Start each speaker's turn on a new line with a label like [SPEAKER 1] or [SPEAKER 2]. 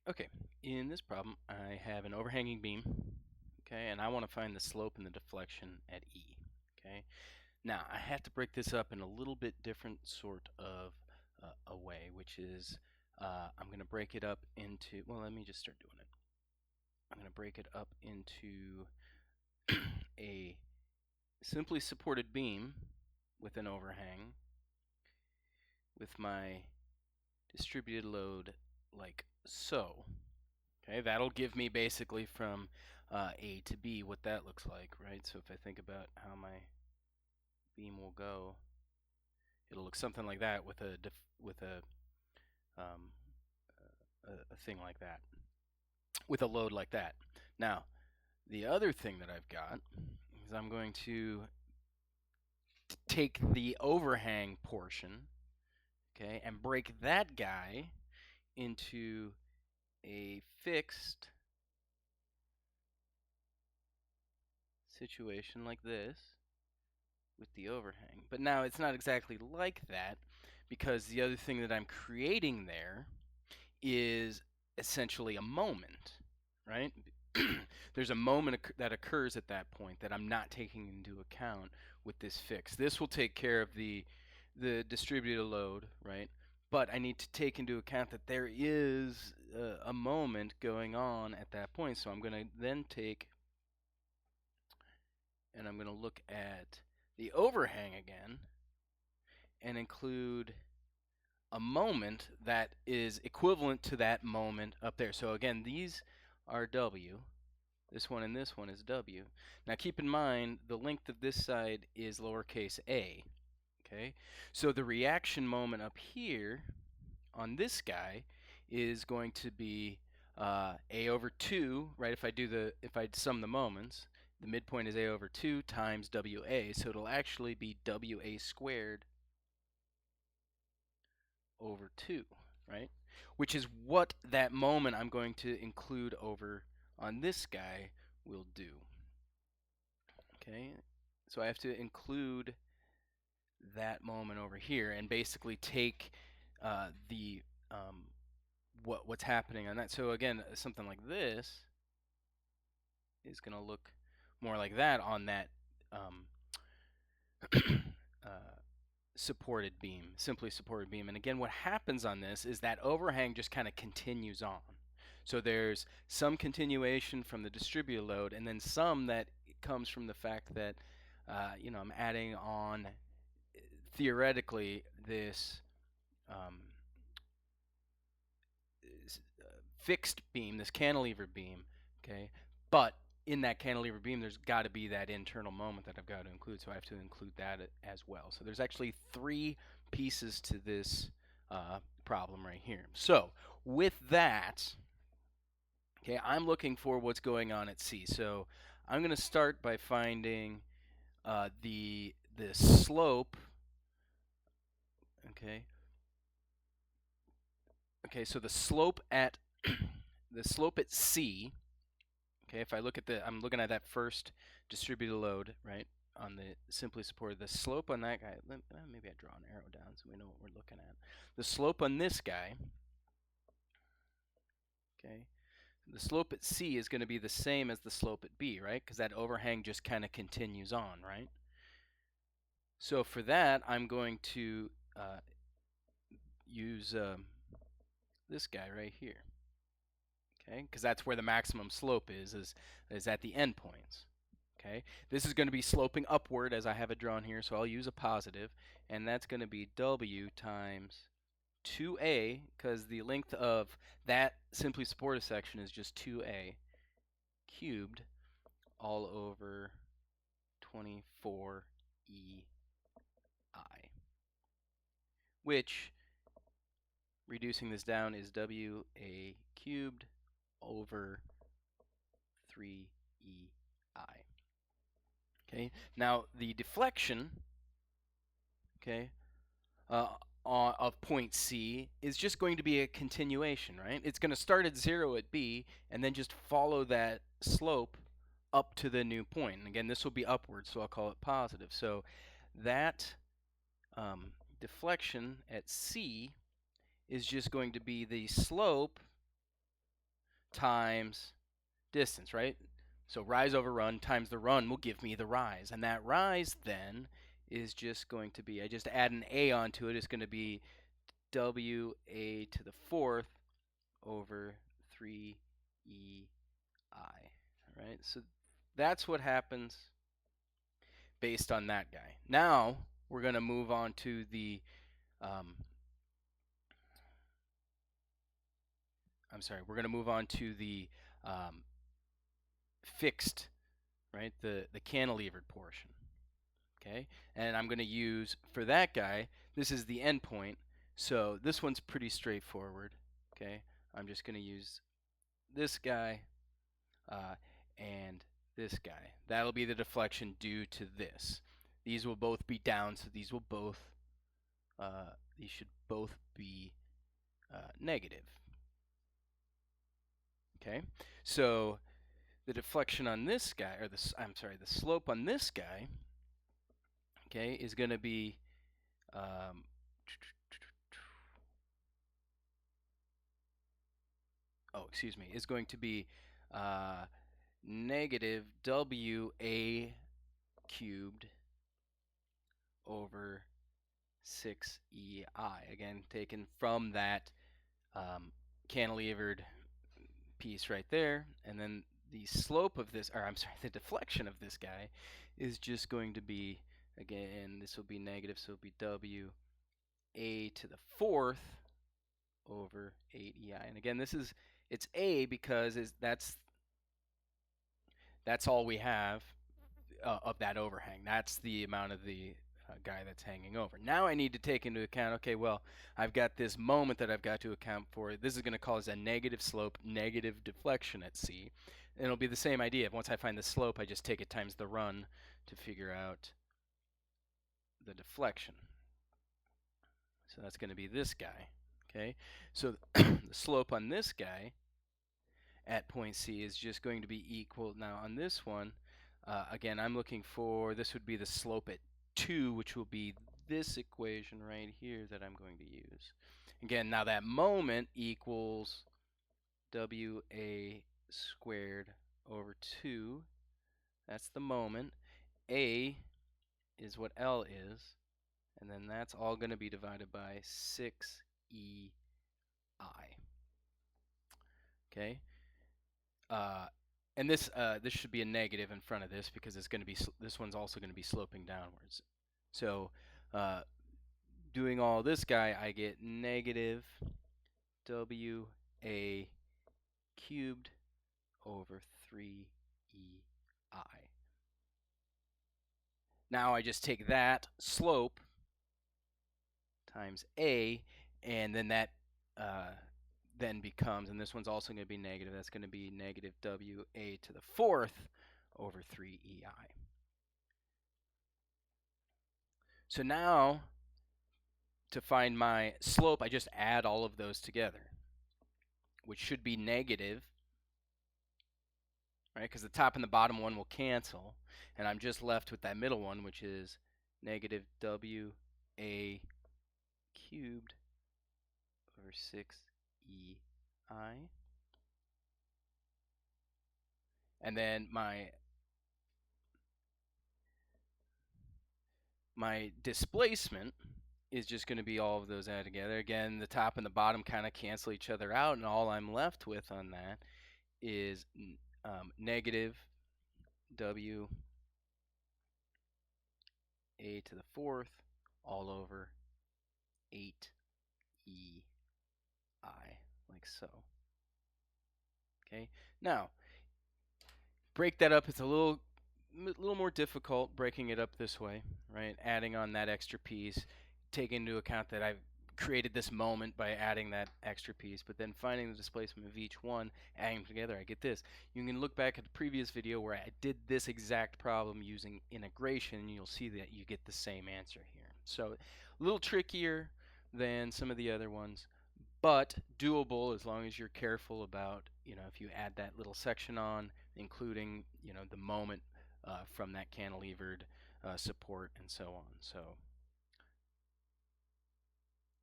[SPEAKER 1] Okay, in this problem, I have an overhanging beam, okay, and I want to find the slope and the deflection at E, okay. Now, I have to break this up in a little bit different sort of a way, which is I'm going to break it up into, well, let me just start doing it. I'm going to break it up into a simply supported beam with an overhang with my distributed load like so. Okay, that'll give me basically from A to B what that looks like, right? So if I think about how my beam will go, it'll look something like that with um, a thing like that, with a load like that. Now, the other thing that I've got is I'm going to take the overhang portion, okay, and break that guy into a fixed situation like this with the overhang. But now it's not exactly like that, because the other thing that I'm creating there is essentially a moment, right? There's a moment that occurs at that point that I'm not taking into account with this fix. This will take care of the distributed load, right? But I need to take into account that there is a moment going on at that point. So I'm going to then take and I'm going to look at the overhang again and include a moment that is equivalent to that moment up there. So again, these are W. This one and this one is W. Now keep in mind the length of this side is lowercase a. Okay, so the reaction moment up here on this guy is going to be a over 2, right? If I sum the moments, the midpoint is a over 2 times WA, so it'll actually be WA squared over 2, right? Which is what that moment I'm going to include over on this guy will do. Okay, so I have to include that moment over here and basically take the what's happening on that. So again, something like this is going to look more like that on that um, uh, supported beam, simply supported beam. And again, what happens on this is that overhang just kind of continues on. So there's some continuation from the distributed load, and then some that comes from the fact that I'm adding on theoretically this um, fixed beam, this cantilever beam, okay? But in that cantilever beam, there's got to be that internal moment that I've got to include, so I have to include that as well. So there's actually 3 pieces to this problem right here. So with that, okay, I'm looking for what's going on at C. So I'm going to start by finding the slope. Okay. Okay, so the slope at C. Okay, if I look at I'm looking at that first distributed load, right, on the simply supported. The slope on that guy, maybe I draw an arrow down so we know what we're looking at. The slope on this guy, okay, the slope at C is going to be the same as the slope at B, right, because that overhang just kind of continues on, right? So for that, I'm going to use this guy right here, okay, because that's where the maximum slope is at the endpoints. Okay, this is going to be sloping upward as I have it drawn here, so I'll use a positive, and that's going to be W times 2A, because the length of that simply supported section is just 2A cubed all over 24EI, which, reducing this down, is WA cubed over 3EI. Okay, now the deflection, okay, of point C is just going to be a continuation, right? It's going to start at 0 at B and then just follow that slope up to the new point. And again, this will be upward, so I'll call it positive. So that deflection at C is just going to be the slope times distance, right? So rise over run times the run will give me the rise. And that rise then is just going to be, I just add an a onto it, it's going to be WA to the fourth over 3EI. All right, so that's what happens based on that guy. Now we're going to move on to the we're going to move on to the fixed, right? The cantilevered portion. Okay, and I'm going to use, for that guy, this is the endpoint, so this one's pretty straightforward. Okay, I'm just going to use this guy and this guy. That'll be the deflection due to this. These will both be down, so these will both, these should both be negative. Okay, so the deflection on this guy, or the slope on this guy, okay, is going to be is going to be negative WA cubed over 6EI. Again, taken from that cantilevered piece right there, and then the slope of this, the deflection of this guy is just going to be, again, this will be negative, so it'll be WA to the fourth over 8EI. And again, it's A because that's all we have of that overhang. That's the amount of the guy that's hanging over. Now I need to take into account, okay, well, I've got this moment that I've got to account for. This is going to cause a negative slope, negative deflection at C. And it'll be the same idea. Once I find the slope, I just take it times the run to figure out the deflection. So that's going to be this guy. Okay, so the slope on this guy at point C is just going to be equal. Now on this one, again, I'm looking for, this would be the slope at 2, which will be this equation right here that I'm going to use. Again, now that moment equals WA squared over 2. That's the moment. A is what L is, and then that's all going to be divided by 6EI. Okay, and this should be a negative in front of this because it's going to be, this one's also going to be sloping downwards. So doing all this guy, I get negative WA cubed over 3EI. Now I just take that slope times A, and then that then becomes, and this one's also going to be negative, that's going to be negative WA to the fourth over 3EI. So now, to find my slope, I just add all of those together, which should be negative, right? Because the top and the bottom one will cancel, and I'm just left with that middle one, which is negative WA cubed over 6EI. And then my displacement is just going to be all of those added together. Again, the top and the bottom kind of cancel each other out, and all I'm left with on that is negative WA to the fourth all over 8EI, like so. Okay, now break that up. It's a little more difficult breaking it up this way, right? Adding on that extra piece, taking into account that I've created this moment by adding that extra piece, but then finding the displacement of each one, adding them together, I get this. You can look back at the previous video where I did this exact problem using integration, and you'll see that you get the same answer here. So a little trickier than some of the other ones, but doable as long as you're careful about, if you add that little section on, including, the moment from that cantilevered support and so on. So